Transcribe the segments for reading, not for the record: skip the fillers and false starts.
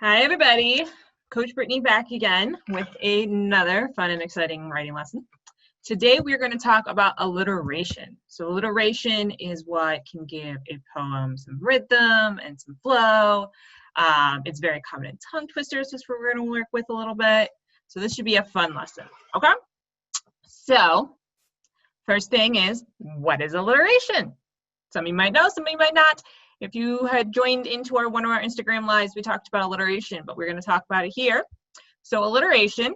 Hi everybody, Coach Brittney back again with another fun and exciting writing lesson. Today we're going to talk about alliteration. So alliteration is what can give a poem some rhythm and some flow. It's very common in tongue twisters, which we're going to work with a little bit. So this should be a fun lesson, okay? So first thing is, what is alliteration? Some of you might know, some of you might not. If you had joined into one of our Instagram lives, we talked about alliteration, but we're going to talk about it here. So alliteration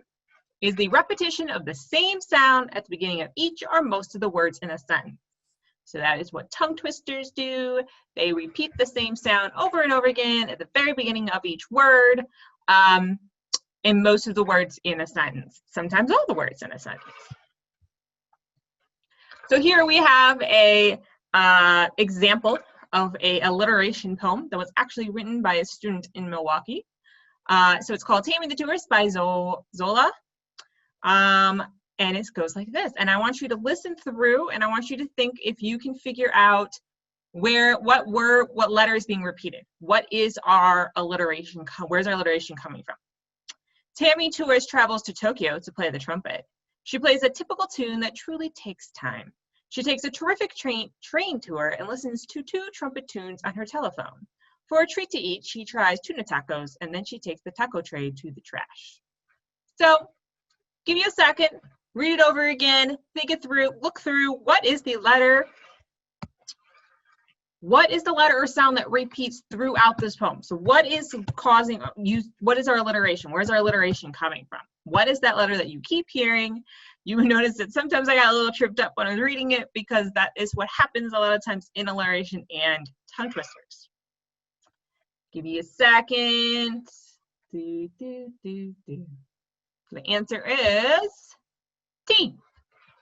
is the repetition of the same sound at the beginning of each or most of the words in a sentence. So that is what tongue twisters do. They repeat the same sound over and over again at the very beginning of each word, in most of the words in a sentence, sometimes all the words in a sentence. So here we have a example of a alliteration poem that was actually written by a student in Milwaukee. So it's called Tammy the Tourist by Zola. And it goes like this. And I want you to listen through, and I want you to think if you can figure out what letter is being repeated. What is our alliteration? Where's our alliteration coming from? Tammy Tourist travels to Tokyo to play the trumpet. She plays a typical tune that truly takes time. She takes a terrific train tour and listens to 2 trumpet tunes on her telephone. For a treat to eat, she tries tuna tacos, and then she takes the taco tray to the trash. So, give you a second, read it over again, think it through, look through, what is the letter or sound that repeats throughout this poem? So what is our alliteration? Where's our alliteration coming from? What is that letter that you keep hearing? You would notice that sometimes I got a little tripped up when I was reading it because that is what happens a lot of times in alliteration and tongue twisters. Give you a second. The answer is T.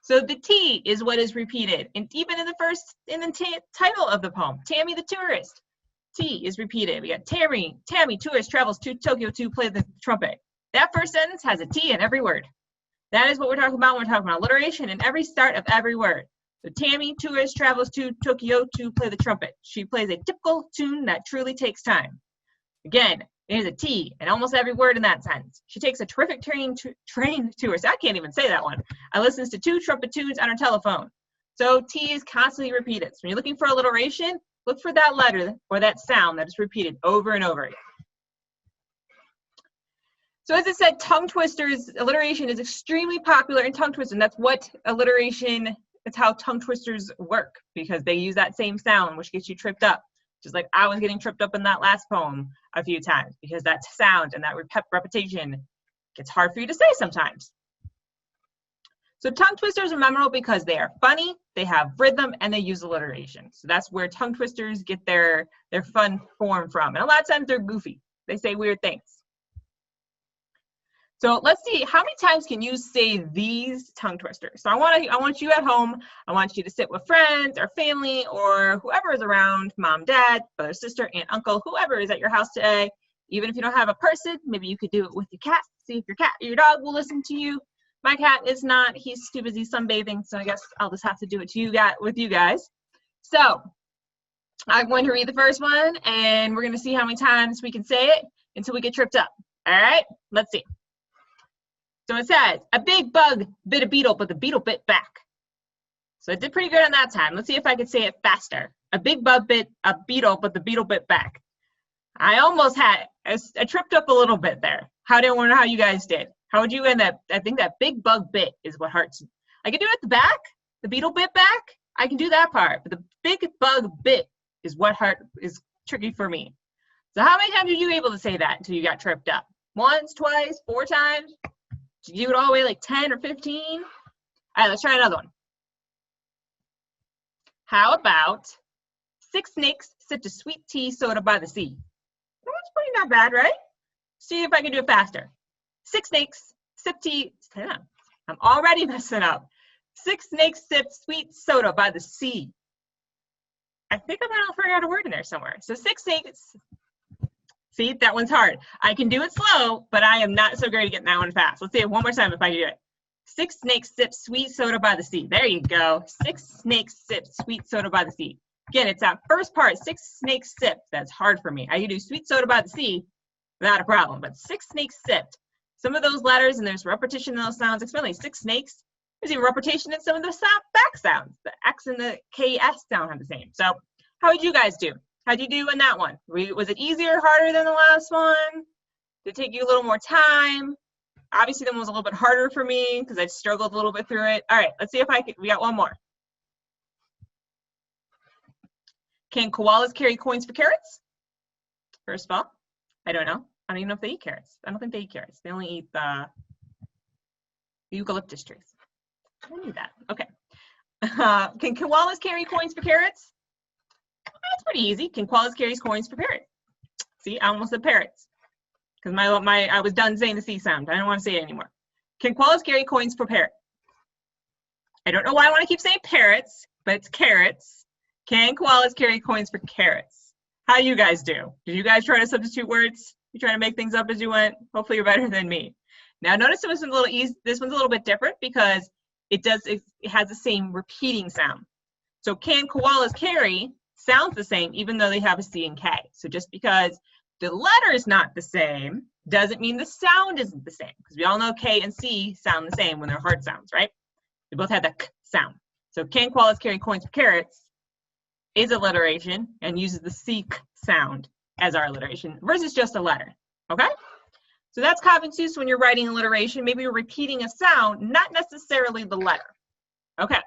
So the T is what is repeated. And even in the title of the poem, Tammy the Tourist, T is repeated. We got Tammy Tourist travels to Tokyo to play the trumpet. That first sentence has a T in every word. That is what we're talking about when we're talking about alliteration in every start of every word. So Tammy Tourist travels to Tokyo to play the trumpet. She plays a typical tune that truly takes time. Again, there's a T in almost every word in that sentence. She takes a terrific train tour. So I can't even say that one. I listens to 2 trumpet tunes on her telephone. So T is constantly repeated. So when you're looking for alliteration, look for that letter or that sound that is repeated over and over again. So as I said, tongue twisters, alliteration is extremely popular in tongue twisters, and that's what alliteration, it's how tongue twisters work, because they use that same sound, which gets you tripped up. Just like I was getting tripped up in that last poem a few times, because that sound and that repetition gets hard for you to say sometimes. So tongue twisters are memorable because they are funny, they have rhythm, and they use alliteration. So that's where tongue twisters get their fun form from. And a lot of times they're goofy. They say weird things. So let's see, how many times can you say these tongue twisters? So I want you at home, I want you to sit with friends or family or whoever is around, mom, dad, brother, sister, aunt, uncle, whoever is at your house today. Even if you don't have a person, maybe you could do it with your cat. See if your cat or your dog will listen to you. My cat is not, he's too busy sunbathing, so I guess I'll just have to do it with you guys. So I'm going to read the first one, and we're going to see how many times we can say it until we get tripped up. All right, let's see. So it says, a big bug bit a beetle, but the beetle bit back. So I did pretty good on that time. Let's see if I could say it faster. A big bug bit a beetle, but the beetle bit back. I almost had, I tripped up a little bit there. I wonder how you guys did. How would you end up? I think that big bug bit is what hurts. I can do it at the back. The beetle bit back. I can do that part. But the big bug bit is what is tricky for me. So how many times were you able to say that until you got tripped up? Once, twice, 4 times? Did you do it all the way like 10 or 15? All right, let's try another one. How about 6 snakes sipped a sweet tea soda by the sea? That's pretty not bad, right? See if I can do it faster. 6 snakes sip tea. I'm already messing up. 6 snakes sipped sweet soda by the sea. I think I might have figured out a word in there somewhere. So 6 snakes. See, that one's hard. I can do it slow, but I am not so great at getting that one fast. Let's see it one more time if I can do it. 6 snakes sip sweet soda by the sea. There you go. 6 snakes sip sweet soda by the sea. Again, it's that first part, 6 snakes sip. That's hard for me. I can do sweet soda by the sea, not a problem. But 6 snakes sipped. Some of those letters, and there's repetition in those sounds, especially 6 snakes. There's even repetition in some of the back sounds. The X and the KS sound have the same. So how did you guys do? How'd you do in that one? Was it easier, harder than the last one? Did it take you a little more time? Obviously, that one was a little bit harder for me because I struggled a little bit through it. All right, let's see if we got one more. Can koalas carry coins for carrots? First of all, I don't know. I don't even know if they eat carrots. I don't think they eat carrots. They only eat the eucalyptus trees. I knew that. Okay. Can koalas carry coins for carrots? That's pretty easy. Can koalas carry coins for parrots? See, I almost said parrots because I was done saying the C sound. I don't want to say it anymore. Can koalas carry coins for parrots? I don't know why I want to keep saying parrots, but it's carrots. Can koalas carry coins for carrots? How do you guys do? Did you guys try to substitute words? You trying to make things up as you went? Hopefully you're better than me. Now notice this one's a little easy. This one's a little bit different because it has the same repeating sound. So can koalas carry sounds the same even though they have a C and K. So just because the letter is not the same doesn't mean the sound isn't the same, because we all know K and C sound the same when they're hard sounds, right? They both have the K sound. So can koalas carry coins for carrots is alliteration and uses the C sound as our alliteration versus just a letter, okay? So that's common too. So when you're writing alliteration, maybe you're repeating a sound, not necessarily the letter, okay?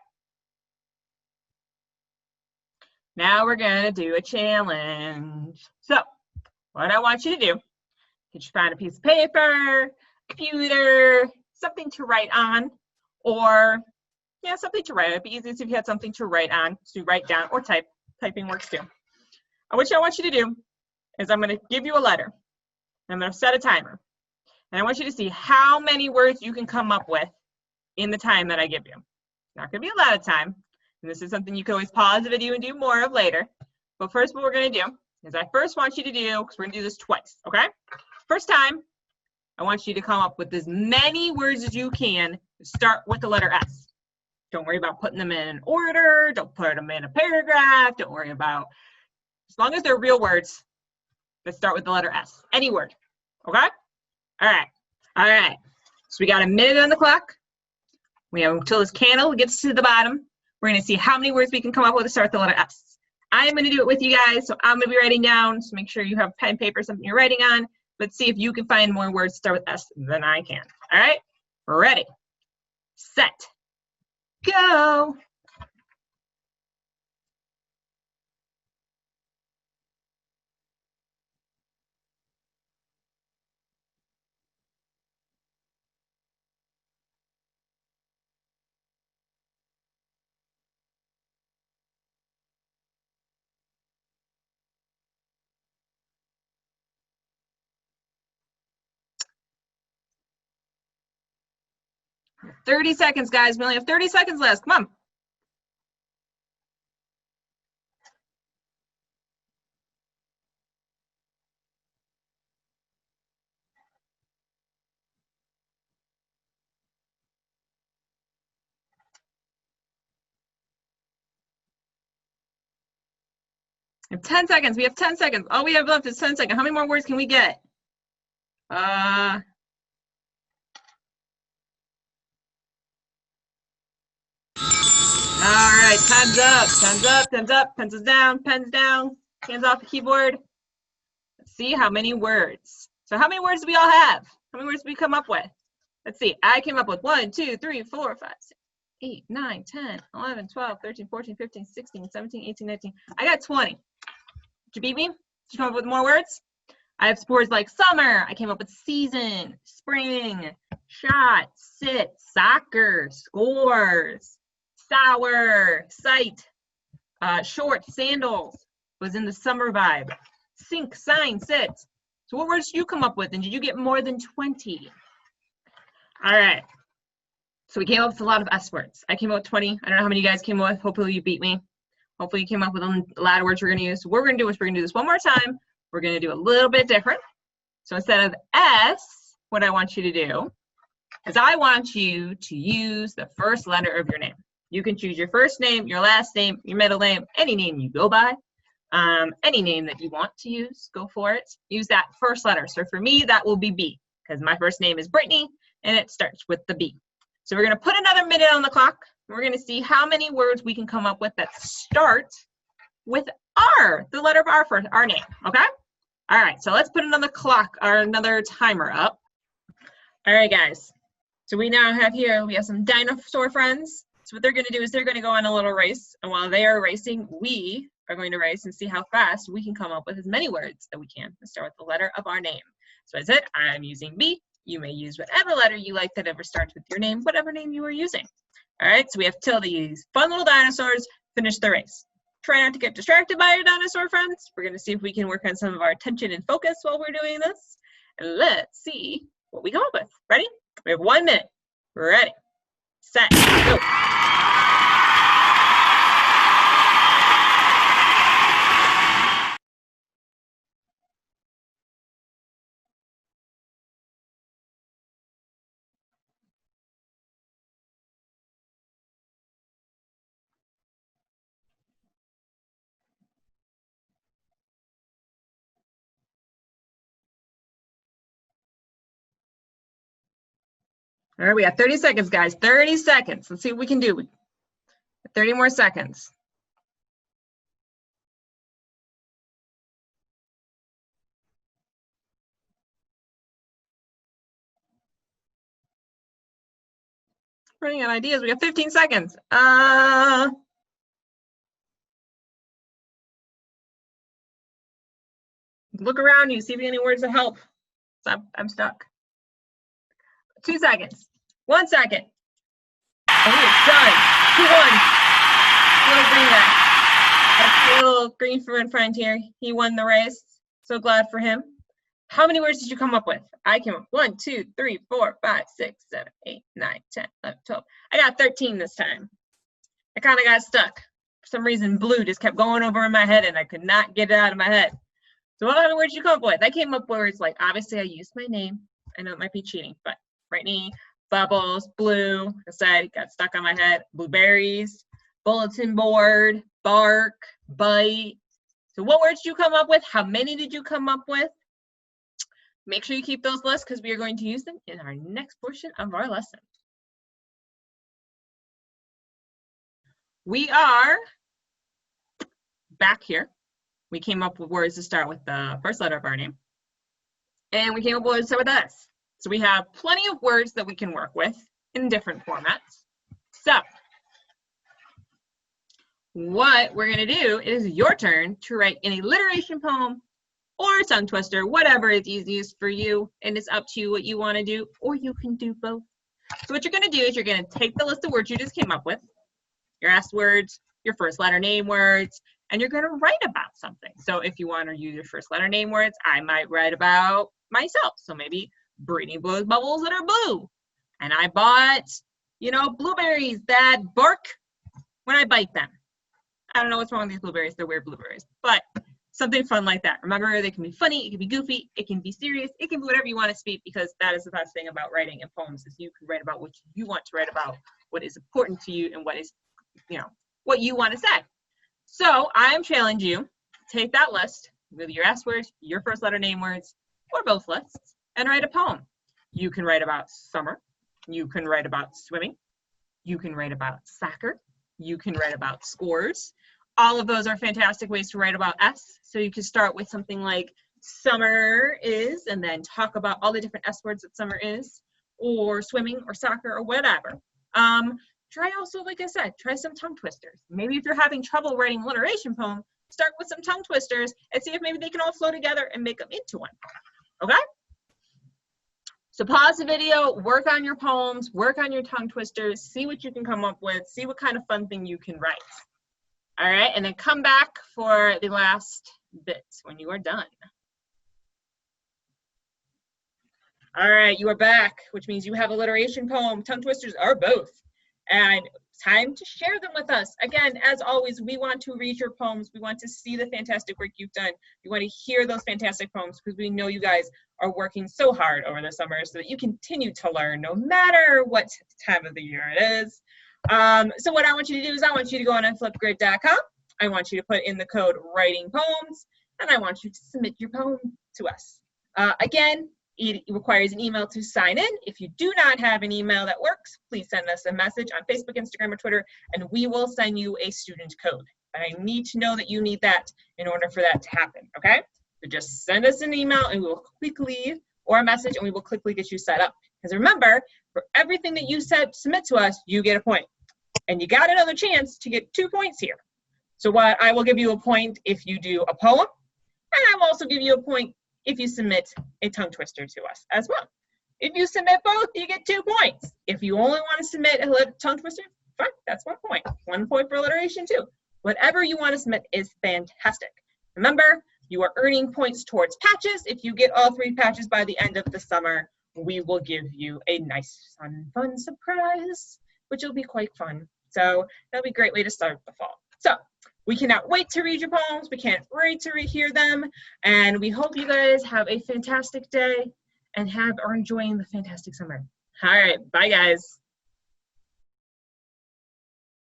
Now we're gonna do a challenge. So what I want you to do, you should find a piece of paper, computer, something to write on, or yeah, something to write. It'd be easiest if you had something to write on, to write down, or type. Typing works too. What I want you to do is I'm gonna give you a letter. I'm gonna set a timer. And I want you to see how many words you can come up with in the time that I give you. It's not gonna be a lot of time. And this is something you can always pause the video and do more of later. But first, what we're gonna do is I first want you to do, because we're gonna do this twice, okay? First time, I want you to come up with as many words as you can to start with the letter S. Don't worry about putting them in an order. Don't put them in a paragraph. Don't worry about, as long as they're real words, that start with the letter S. Any word, okay? All right, all right. So we got a minute on the clock. We have until this candle gets to the bottom. We're gonna see how many words we can come up with to start the letter S. I'm gonna do it with you guys, so I'm gonna be writing down, so make sure you have pen, paper, something you're writing on. Let's see if you can find more words to start with S than I can. All right, ready, set, go. We have 30 seconds, guys. We only have 30 seconds left. Come on. We have 10 seconds. We have 10 seconds. All we have left is 10 seconds. How many more words can we get? All right, time's up, time's up, time's up, pencils down, pens down, hands off the keyboard. Let's see how many words. So how many words do we all have? How many words did we come up with? Let's see, I came up with 1, 2, 3, 4, 5, 6, 8, 9, 10, 11, 12, 13, 14, 15, 16, 17, 18, 19. I got 20. Did you beat me? Did you come up with more words? I have words like summer. I came up with season, spring, shot, sit, soccer, scores, sour, sight, short, sandals, was in the summer vibe. Sink, sign, sit. So what words did you come up with? And did you get more than 20? All right. So we came up with a lot of S words. I came up with 20. I don't know how many you guys came up with. Hopefully you beat me. Hopefully you came up with a lot of words we're going to use. So what we're going to do is we're going to do this one more time. We're going to do a little bit different. So instead of S, what I want you to do is I want you to use the first letter of your name. You can choose your first name, your last name, your middle name, any name you go by. Any name that you want to use, go for it. Use that first letter. So for me, that will be B, because my first name is Brittney, and it starts with the B. So we're going to put another minute on the clock. We're going to see how many words we can come up with that start with R, the letter of R for our name, okay? All right, so let's put another clock or another timer up. All right, guys. So we now have here, we have some dinosaur friends. So what they're going to do is they're going to go on a little race. And while they are racing, we are going to race and see how fast we can come up with as many words that we can to start with the letter of our name. So I said, I'm using B. You may use whatever letter you like that ever starts with your name, whatever name you are using. All right, so we have till these fun little dinosaurs finish the race. Try not to get distracted by your dinosaur friends. We're going to see if we can work on some of our attention and focus while we're doing this. And let's see what we come up with. Ready? We have 1 minute. Ready, set, go. All right, we got 30 seconds, guys. 30 seconds. Let's see what we can do. 30 more seconds. Running out of ideas. We got 15 seconds. Look around you, see if you have any words that help. So I'm stuck. 2 seconds. 1 second. And we are done. 2-1. Little green guy. That's a little green friend here. He won the race. So glad for him. How many words did you come up with? I came up 1, 2, 3, 4, 5, 6, 7, 8, 9, 10, 11, 12. I got 13 this time. I kind of got stuck. For some reason, blue just kept going over in my head and I could not get it out of my head. So what other words did you come up with? I came up with words like, obviously I used my name. I know it might be cheating, but Brittney, bubbles, blue, like I said, got stuck on my head. Blueberries, bulletin board, bark, bite. So what words did you come up with? How many did you come up with? Make sure you keep those lists because we are going to use them in our next portion of our lesson. We are back here. We came up with words to start with the first letter of our name. And we came up with words to start with S. So we have plenty of words that we can work with in different formats. So what we're going to do is your turn to write an alliteration poem or a tongue twister, whatever is easiest for you. And it's up to you what you want to do, or you can do both. So what you're going to do is you're going to take the list of words you just came up with, your S words, your first letter name words, and you're going to write about something. So if you want to use your first letter name words, I might write about myself. So maybe Brittney blows bubbles that are blue. And I bought, you know, blueberries that bark when I bite them. I don't know what's wrong with these blueberries. They're weird blueberries. But something fun like that. Remember, they can be funny, it can be goofy, it can be serious, it can be whatever you want to speak, because that is the best thing about writing in poems is you can write about what you want to write about, what is important to you, and what is, you know, what you want to say. So I am challenging you, take that list with your S words, your first letter name words, or both lists, and write a poem. You can write about summer, you can write about swimming, you can write about soccer, you can write about scores. All of those are fantastic ways to write about S. So you can start with something like summer is, and then talk about all the different S words that summer is, or swimming or soccer or whatever. Try also, like I said, try some tongue twisters. Maybe if you're having trouble writing alliteration poem, start with some tongue twisters and see if maybe they can all flow together and make them into one. Okay? So pause the video, work on your poems, work on your tongue twisters, see what you can come up with, see what kind of fun thing you can write. All right, and then come back for the last bit when you are done. All right, you are back, which means you have alliteration poem, tongue twisters, or both. And time to share them with us. Again, as always, we want to read your poems. We want to see the fantastic work you've done. We want to hear those fantastic poems because we know you guys are working so hard over the summer so that you continue to learn no matter what time of the year it is. So what I want you to do is I want you to go on flipgrid.com. I want you to put in the code writing poems, and I want you to submit your poem to us. Again, it requires an email to sign in. If you do not have an email that works, please send us a message on Facebook, Instagram, or Twitter, and we will send you a student code. I need to know that you need that in order for that to happen, okay? So just send us an email and we will quickly, or a message, and we will quickly get you set up. Because remember, for everything that you submit to us, you get a point. And you got another chance to get 2 points here. So what I will give you a point if you do a poem, and I will also give you a point if you submit a tongue twister to us as well. If you submit both, you get 2 points. If you only want to submit a tongue twister, fine, that's 1 point. 1 point for alliteration too. Whatever you want to submit is fantastic. Remember, you are earning points towards patches. If you get all 3 patches by the end of the summer, we will give you a nice, fun surprise, which will be quite fun. So that'll be a great way to start the fall. So we cannot wait to read your poems. We can't wait to hear them. And we hope you guys have a fantastic day and are enjoying the fantastic summer. All right, bye guys.